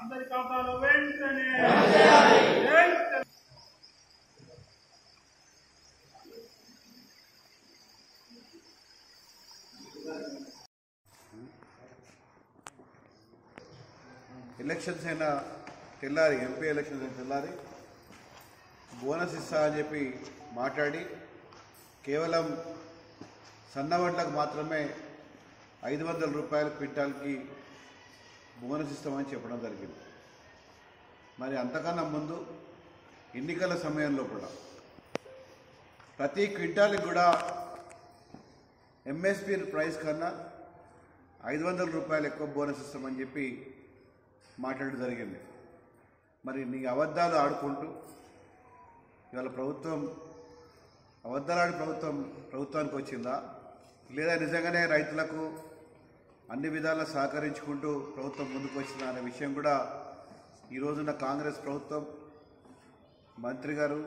అందరి ఖాతాలో వెంటనే ఎలక్షన్స్ అయినా తెల్లారి ఎంపీ ఎలక్షన్స్ అయిన తెల్లారి బోనస్ ఇస్తా అని చెప్పి మాట్లాడి కేవలం సన్నవడ్లకు మాత్రమే 500 రూపాయల క్వింటాల్కి బోనస్ ఇస్తామని చెప్పడం జరిగింది. మరి అంతకన్నా ముందు ఎన్నికల సమయంలో కూడా ప్రతి క్వింటాల్కి కూడా ఎంఎస్పీ ప్రైస్ కన్నా 500 రూపాయలు ఎక్కువ బోనస్ ఇస్తామని చెప్పి మాట్లాడడం జరిగింది. మరి నీ అబద్ధాలు ఆడుకుంటూ ఇవాళ ప్రభుత్వం అబద్ధాలాడి ప్రభుత్వానికి వచ్చిందా, లేదా నిజంగానే రైతులకు అన్ని విధాలా సహకరించుకుంటూ ప్రభుత్వం ముందుకు వచ్చిందా అనే విషయం కూడా ఈరోజున్న కాంగ్రెస్ ప్రభుత్వం మంత్రి గారు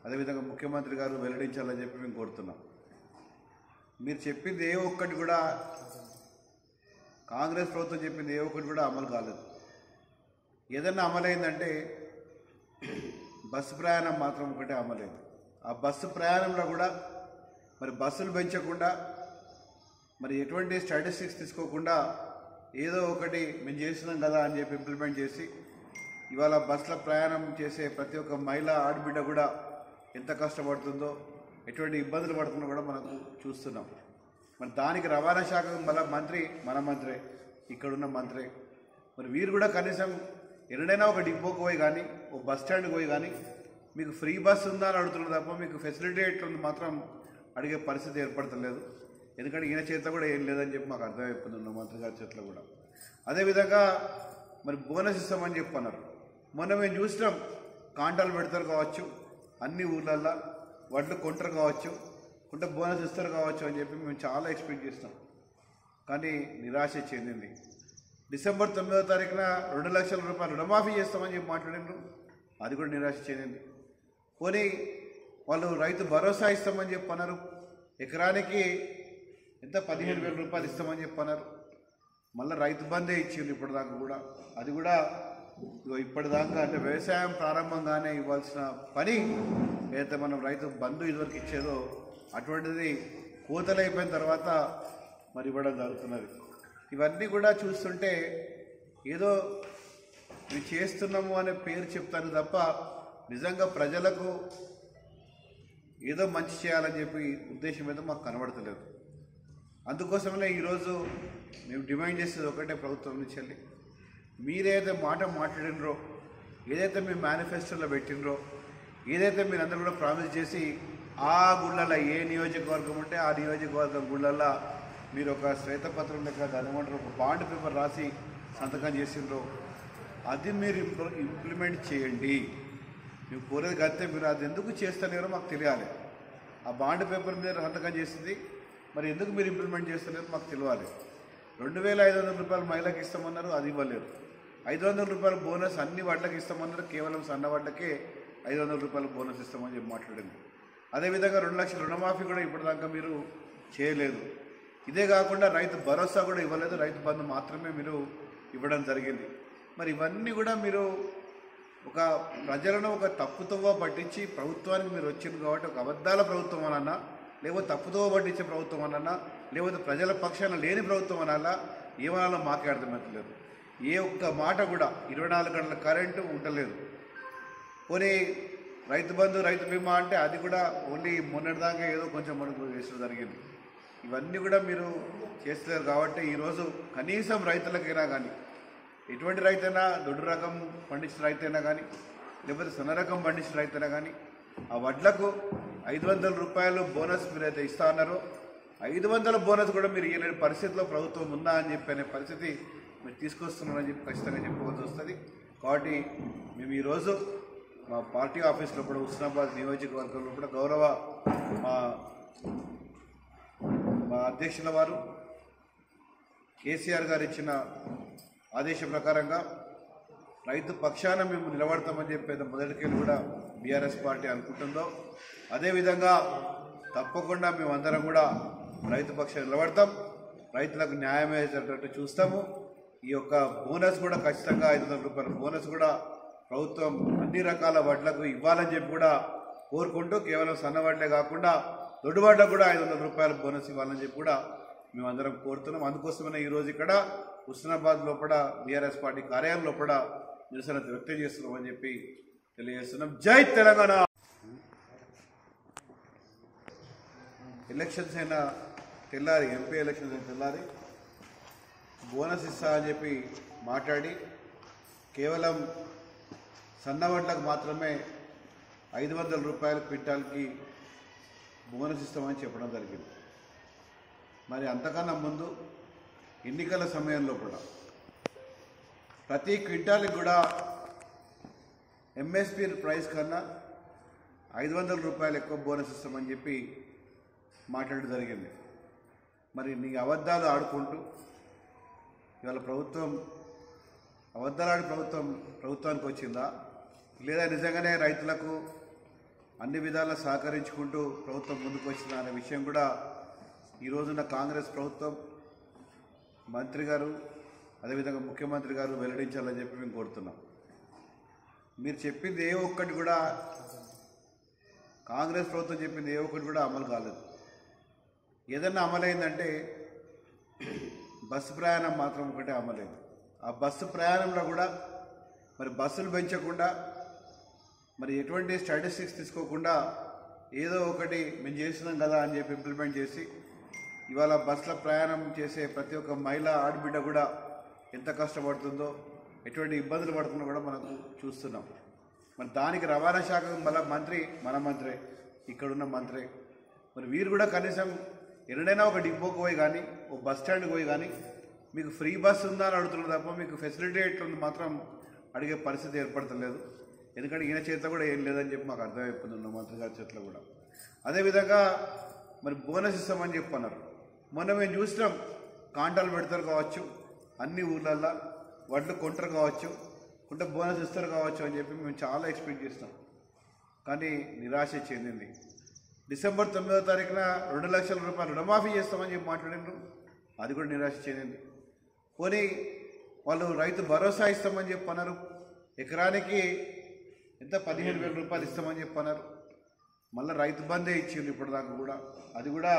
అదేవిధంగా ముఖ్యమంత్రి గారు వెల్లడించాలని చెప్పి మేము కోరుతున్నాం. మీరు చెప్పింది ఏ ఒక్కటి కూడా కాంగ్రెస్ ప్రభుత్వం చెప్పింది ఏ ఒక్కటి కూడా అమలు కాలేదు. ఏదన్నా అమలైందంటే బస్సు ప్రయాణం మాత్రం ఒకటే అమలైంది. ఆ బస్సు ప్రయాణంలో కూడా మరి బస్సులు పెంచకుండా మరి ఎటువంటి స్టాటిస్టిక్స్ తీసుకోకుండా ఏదో ఒకటి మేము చేస్తున్నాం కదా అని చెప్పి ఇంప్లిమెంట్ చేసి ఇవాళ బస్సులో ప్రయాణం చేసే ప్రతి ఒక్క మహిళ ఆడబిడ్డ కూడా ఎంత కష్టపడుతుందో, ఎటువంటి ఇబ్బందులు పడుతుందో కూడా మనకు చూస్తున్నాం. మరి దానికి రవాణా శాఖ మన మంత్రే ఇక్కడున్న మంత్రే మరి వీరు కూడా కనీసం ఎన్నడైనా ఒక డిపోకి పోయి కానీ ఒక బస్ స్టాండ్కి పోయి కానీ మీకు ఫ్రీ బస్ ఉందా అని అడుగుతున్నారు తప్ప మీకు ఫెసిలిటీ ఎట్లుంది మాత్రం అడిగే పరిస్థితి ఏర్పడతలేదు. ఎందుకంటే ఈయన చేతిలో కూడా ఏం లేదని చెప్పి మాకు అర్థమైపోతుంది మంత్రి గారి చేతిలో కూడా. అదేవిధంగా మరి బోనస్ ఇస్తామని చెప్పన్నారు. మొన్న మేము చూసినాం, కాంటాలు పెడతారు కావచ్చు, అన్ని ఊర్లల్లో వడ్లు కొంటారు కావచ్చు, కొంటే బోనస్ ఇస్తారు కావచ్చు అని చెప్పి మేము చాలా ఎక్స్పెక్ట్ చేసినాం. కానీ నిరాశ చెందింది. డిసెంబర్ 9వ తారీఖున 2 లక్షల రూపాయలు రుణమాఫీ చేస్తామని చెప్పి మాట్లాడినారు, అది కూడా నిరాశ చెందింది. పోనీ వాళ్ళు రైతు భరోసా ఇస్తామని చెప్పి అన్నారు, ఎకరానికి ఎంత 15,000 రూపాయలు ఇస్తామని చెప్పి అన్నారు. మళ్ళీ రైతు బందే ఇచ్చింది ఇప్పటిదాకా కూడా. అది కూడా ఇప్పటిదాకా అంటే వ్యవసాయం ప్రారంభంగానే ఇవ్వాల్సిన పని ఏదైతే మనం రైతు బంధు ఇదివరకు ఇచ్చేదో అటువంటిది కోతలు అయిపోయిన తర్వాత మరి ఇవ్వడం జరుగుతున్నది. ఇవన్నీ కూడా చూస్తుంటే ఏదో మేము చేస్తున్నాము అనే పేరు చెప్తాను తప్ప నిజంగా ప్రజలకు ఏదో మంచి చేయాలని చెప్పి ఉద్దేశం ఏదో మాకు కనబడతలేదు. అందుకోసమే ఈరోజు మేము డిమాండ్ చేసేది ఒకటే ప్రభుత్వం నుంచి వెళ్ళి, మీరేదైతే మాట మాట్లాడినరో, ఏదైతే మీ మేనిఫెస్టోలో పెట్టినరో, ఏదైతే మీరందరూ కూడా ప్రామిస్ చేసి ఆ గుళ్ళల్లో ఏ నియోజకవర్గం ఉంటే ఆ నియోజకవర్గం గుళ్ళల్లో మీరు ఒక శ్వేతపత్రం లెక్క దానిమంటారు ఒక బాండ్ పేపర్ రాసి సంతకం చేసిండ్రో అది మీరు ఇంప్లిమెంట్ చేయండి. మేము కోరేది కడితే మీరు అది ఎందుకు చేస్తలేరో మాకు తెలియాలి. ఆ బాండ్ పేపర్ మీద సంతకం చేసింది మరి ఎందుకు మీరు ఇంప్లిమెంట్ చేస్తలేరో మాకు తెలియాలి. 2,500 రూపాయలు మహిళలకు ఇస్తామన్నారు, అది ఇవ్వలేరు. 500 రూపాయల బోనస్ అన్ని వడ్లకు ఇస్తామన్నారు, కేవలం సన్న వడ్లకే 500 రూపాయల బోనస్ ఇస్తామని చెప్పి మాట్లాడింది. అదేవిధంగా 2 లక్షల రుణమాఫీ కూడా ఇప్పటిదాకా మీరు చేయలేదు. ఇదే కాకుండా రైతు భరోసా కూడా ఇవ్వలేదు, రైతు బంధు మాత్రమే మీరు ఇవ్వడం జరిగింది. మరి ఇవన్నీ కూడా మీరు ఒక ప్రజలను ఒక తప్పుతోవ పట్టించి ప్రభుత్వానికి మీరు వచ్చింది కాబట్టి ఒక అబద్ధాల ప్రభుత్వం అనన్నా, లేకపోతే తప్పుతోవ పట్టించే ప్రభుత్వం అనన్నా, లేకపోతే ప్రజల పక్షాన లేని ప్రభుత్వం అనాలా, ఏమనాలో మాకే అర్థమవుతలేదు. ఏ ఒక్క మాట కూడా 24 గంటల కరెంటు ఉండలేదు. పోనీ రైతు బంధు రైతు బీమా అంటే అది కూడా ఓన్లీ మొన్నటిదాకా ఏదో కొంచెం మనకు వేసడం జరిగింది. ఇవన్నీ కూడా మీరు చేస్తున్నారు కాబట్టి ఈరోజు కనీసం రైతులకైనా కానీ ఎటువంటి రైతైనా దొడ్డు రకం పండించిన రైతైనా కానీ లేకపోతే సన్న రకం పండించిన రైతైనా కానీ ఆ వడ్లకు 500 రూపాయలు బోనస్ మీరైతే ఇస్తా అన్నారో 500 బోనస్ కూడా మీరు ఇవ్వలేని పరిస్థితిలో ప్రభుత్వం ఉందా అని చెప్పి అనే పరిస్థితి మీరు తీసుకొస్తున్నారని చెప్పి ఖచ్చితంగా చెప్పుకోవాల్సి వస్తుంది. కాబట్టి మేము ఈరోజు మా పార్టీ ఆఫీస్లో కూడా హుస్నాబాద్ నియోజకవర్గంలో కూడా గౌరవ మా అధ్యక్షుల వారు కేసీఆర్ గారు ఇచ్చిన ఆదేశం ప్రకారంగా రైతు పక్షాన మేము నిలబడతామని చెప్పేది మొదటికెళ్ళి కూడా బీఆర్ఎస్ పార్టీ అనుకుంటుందో అదేవిధంగా తప్పకుండా మేమందరం కూడా రైతు పక్షాన్ని నిలబడతాం, రైతులకు న్యాయం అయ్యేటట్టు చూస్తాము. ఈ యొక్క బోనస్ కూడా ఖచ్చితంగా 500 రూపాయల బోనస్ కూడా ప్రభుత్వం అన్ని రకాల వడ్లకు ఇవ్వాలని చెప్పి కూడా కోరుకుంటూ కేవలం సన్న వడ్లే కాకుండా దొడ్డు వడ్లకు కూడా 500 రూపాయల బోనస్ ఇవ్వాలని చెప్పి కూడా మేమందరం కోరుతున్నాం. అందుకోసమే ఈరోజు ఇక్కడ హుస్నాబాద్ లోపల బీఆర్ఎస్ పార్టీ కార్యాలయం లోపల నిరసన వ్యక్తం చేస్తున్నామని చెప్పి తెలియజేస్తున్నాం. జై తెలంగాణ. ఎలక్షన్స్ అయినా తెల్లారి ఎంపీ ఎలక్షన్స్ అయిన తెల్లారి బోనస్ ఇస్తా అని చెప్పి మాట్లాడి కేవలం సన్నవడ్లకు మాత్రమే 500 రూపాయల క్వింటాల్కి బోనస్ ఇస్తామని చెప్పడం జరిగింది. మరి అంతకన్నా ముందు ఎన్నికల సమయంలో కూడా ప్రతి క్వింటాల్కి కూడా ఎంఎస్పీ ప్రైస్ కన్నా 500 రూపాయలు ఎక్కువ బోనస్ ఇస్తామని చెప్పి మాట్లాడడం జరిగింది. మరి నీ అబద్ధాలు ఆడుకుంటూ ఇవాళ ప్రభుత్వం అబద్ధాలాడి ప్రభుత్వానికి వచ్చిందా లేదా నిజంగానే రైతులకు అన్ని విధాలా సహకరించుకుంటూ ప్రభుత్వం ముందుకు వచ్చిందా అనే విషయం కూడా ఈరోజున్న కాంగ్రెస్ ప్రభుత్వం మంత్రి గారు అదేవిధంగా ముఖ్యమంత్రి గారు వెల్లడించాలని చెప్పి మేము కోరుతున్నాం. మీరు చెప్పింది ఏ ఒక్కటి కూడా కాంగ్రెస్ ప్రభుత్వం చెప్పింది ఏ ఒక్కటి కూడా అమలు కాలేదు. ఏదన్నా అమలైందంటే బస్సు ప్రయాణం మాత్రం ఒకటే అమలైంది. ఆ బస్సు ప్రయాణంలో కూడా మరి బస్సులు పెంచకుండా మరి ఎటువంటి స్టాటిస్టిక్స్ తీసుకోకుండా ఏదో ఒకటి మేము చేస్తున్నాం కదా అని చెప్పి ఇంప్లిమెంట్ చేసి ఇవాళ బస్సులో ప్రయాణం చేసే ప్రతి ఒక్క మహిళ ఆడబిడ్డ కూడా ఎంత కష్టపడుతుందో ఎటువంటి ఇబ్బందులు పడుతుందో కూడా మనకు చూస్తున్నాం. మరి దానికి రవాణా శాఖ మళ్ళీ మంత్రి మన మంత్రే, ఇక్కడున్న మంత్రే. మరి వీరు కూడా కనీసం ఎన్నడైనా ఒక డిపోకి పోయి కానీ ఒక బస్ స్టాండ్కి పోయి కానీ మీకు ఫ్రీ బస్ ఉందా అని అడుగుతున్నారు తప్ప మీకు ఫెసిలిటీ ఎట్లుంది మాత్రం అడిగే పరిస్థితి ఏర్పడతలేదు. ఎందుకంటే ఈయన చేతిలో కూడా ఏం లేదని చెప్పి మాకు అర్థమైపోతుంది ఉన్న మంత్రి గారి చేతిలో కూడా. అదేవిధంగా మరి బోనస్ ఇస్తామని చెప్పన్నారు. మొన్న మేము చూసినాం, కాంటాలు పెడతారు కావచ్చు, అన్ని ఊర్లల్లో వడ్లు కొంటారు కావచ్చు, కొంటే బోనస్ ఇస్తారు కావచ్చు అని చెప్పి మేము చాలా ఎక్స్పెక్ట్ చేస్తాం. కానీ నిరాశ చెందింది. డిసెంబర్ 9వ తారీఖున 2 లక్షల రూపాయలు రుణమాఫీ చేస్తామని చెప్పి మాట్లాడినారు, అది కూడా నిరాశ చెందింది. పోనీ వాళ్ళు రైతు భరోసా ఇస్తామని చెప్పి అన్నారు, ఎకరానికి ఎంత 15,000 రూపాయలు ఇస్తామని చెప్పి అన్నారు. మళ్ళీ రైతు బందే ఇచ్చింది ఇప్పటిదాకా కూడా. అది కూడా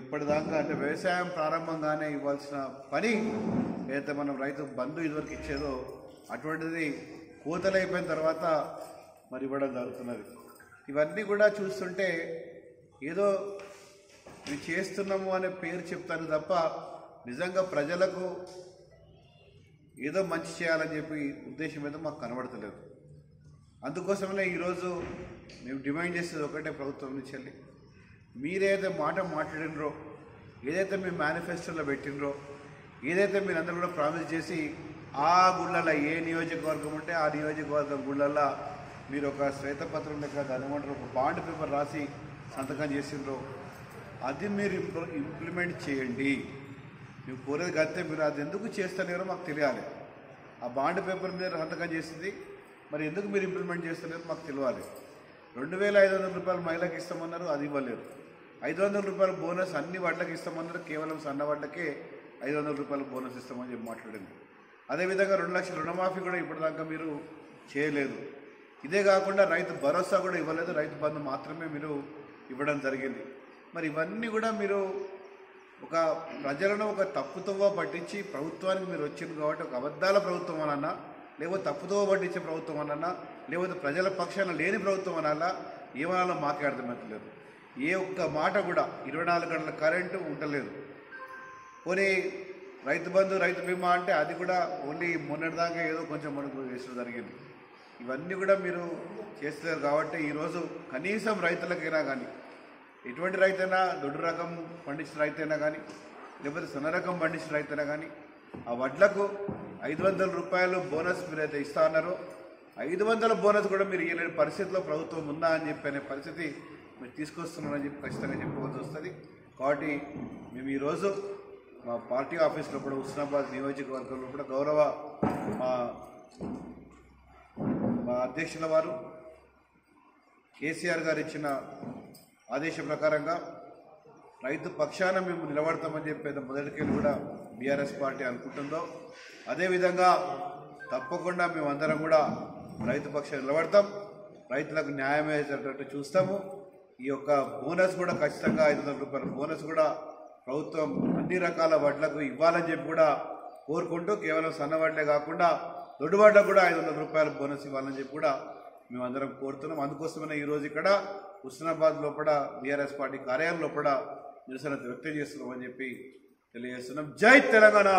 ఇప్పటిదాకా అంటే వ్యవసాయం ప్రారంభంగానే ఇవ్వాల్సిన పని ఏదైతే మనం రైతు బంధు ఇదివరకు ఇచ్చేదో అటువంటిది కోతలు అయిపోయిన తర్వాత మరి ఇవ్వడం జరుగుతున్నది. ఇవన్నీ కూడా చూస్తుంటే ఏదో మేము చేస్తున్నాము అనే పేరు చెప్తాను తప్ప నిజంగా ప్రజలకు ఏదో మంచి చేయాలని చెప్పి ఉద్దేశం ఏదో మాకు కనబడతలేదు. అందుకోసమే ఈరోజు మేము డిమాండ్ చేసేది ఒకటే ప్రభుత్వం నుంచి వెళ్ళి, మీరేదైతే మాట మాట్లాడినరో, ఏదైతే మీ మేనిఫెస్టోలో పెట్టినరో, ఏదైతే మీరందరూ కూడా ప్రామిస్ చేసి ఆ గుళ్ళల్లో ఏ నియోజకవర్గం ఉంటే ఆ నియోజకవర్గం గుళ్ళల్లో మీరు ఒక శ్వేతపత్రం లెక్క దానిమంటారు ఒక బాండ్ పేపర్ రాసి సంతకం చేసిండ్రో అది మీరు ఇంప్లిమెంట్ చేయండి. మేము కోరేది కంటే మీరు అది ఎందుకు చేస్తలేరో మాకు తెలియాలి. ఆ బాండ్ పేపర్ మీద సంతకం చేసింది మరి ఎందుకు మీరు ఇంప్లిమెంట్ చేస్తలేరో మాకు తెలియాలి. 2,500 రూపాయలు మహిళలకు ఇస్తామన్నారు, అది ఇవ్వలేరు. 500 రూపాయల బోనస్ అన్ని వడ్లకు ఇస్తామన్నారు, కేవలం సన్న వడ్లకే 500 రూపాయల బోనస్ ఇస్తామని చెప్పి మాట్లాడింది. అదేవిధంగా 2 లక్షల రుణమాఫీ కూడా ఇప్పటిదాకా మీరు చేయలేదు. ఇదే కాకుండా రైతు భరోసా కూడా ఇవ్వలేదు, రైతు బంధు మాత్రమే మీరు ఇవ్వడం జరిగింది. మరి ఇవన్నీ కూడా మీరు ఒక ప్రజలను ఒక తప్పుతోవ పట్టించి ప్రభుత్వానికి మీరు వచ్చింది కాబట్టి ఒక అబద్ధాల ప్రభుత్వం అనన్నా, లేకపోతే తప్పుతోవ పట్టించే ప్రభుత్వం అనన్నా, లేకపోతే ప్రజల పక్షాన లేని ప్రభుత్వం అనాలా, ఏమనాలో మాకే అర్థమవుతలేదు. ఏ ఒక్క మాట కూడా 24 గంటల కరెంటు ఉండలేదు. పోనీ రైతు బంధు రైతు బీమా అంటే అది కూడా ఓన్లీ మొన్నటిదాకా ఏదో కొంచెం మనకు చేసడం జరిగింది. ఇవన్నీ కూడా మీరు చేస్తారు కాబట్టి ఈరోజు కనీసం రైతులకైనా కానీ ఎటువంటి రైతైనా దొడ్డు రకం పండించిన రైతైనా కానీ లేకపోతే సన్న రకం పండించిన రైతైనా కానీ ఆ వడ్లకు 500 రూపాయలు బోనస్ మీరైతే ఇస్తా అన్నారో 500 బోనస్ కూడా మీరు ఇవ్వలేని పరిస్థితిలో ప్రభుత్వం ఉందా అని చెప్పి అనే పరిస్థితి మీరు తీసుకొస్తున్నారని చెప్పి ఖచ్చితంగా చెప్పుకోవాల్సి వస్తుంది. కాబట్టి మేము ఈరోజు మా పార్టీ ఆఫీస్లో కూడా హుస్నాబాద్ నియోజకవర్గంలో కూడా గౌరవ మా అధ్యక్షుల వారు కేసీఆర్ గారు ఇచ్చిన ఆదేశం ప్రకారంగా రైతు పక్షాన మేము నిలబడతామని చెప్పేది మొదటికెళ్ళి కూడా బీఆర్ఎస్ పార్టీ అనుకుంటుందో అదేవిధంగా తప్పకుండా మేమందరం కూడా రైతు పక్షాన నిలబడతాం. రైతులకు న్యాయం అయ్యేటట్టు చూస్తాము. ఈ యొక్క బోనస్ కూడా ఖచ్చితంగా 500 రూపాయల బోనస్ కూడా ప్రభుత్వం అన్ని రకాల వడ్లకు ఇవ్వాలని చెప్పి కూడా కోరుకుంటూ కేవలం సన్న వడ్లే కాకుండా దొడ్డు వడ్లకు కూడా 500 రూపాయల బోనస్ ఇవ్వాలని చెప్పి కూడా మేమందరం కోరుతున్నాం. అందుకోసమే ఈరోజు ఇక్కడ హుస్నాబాద్ లోపల బీఆర్ఎస్ పార్టీ కార్యాలయం లోపల నిరసన వ్యక్తం చేస్తున్నామని చెప్పి తెలియజేస్తున్నాం. జై తెలంగాణ.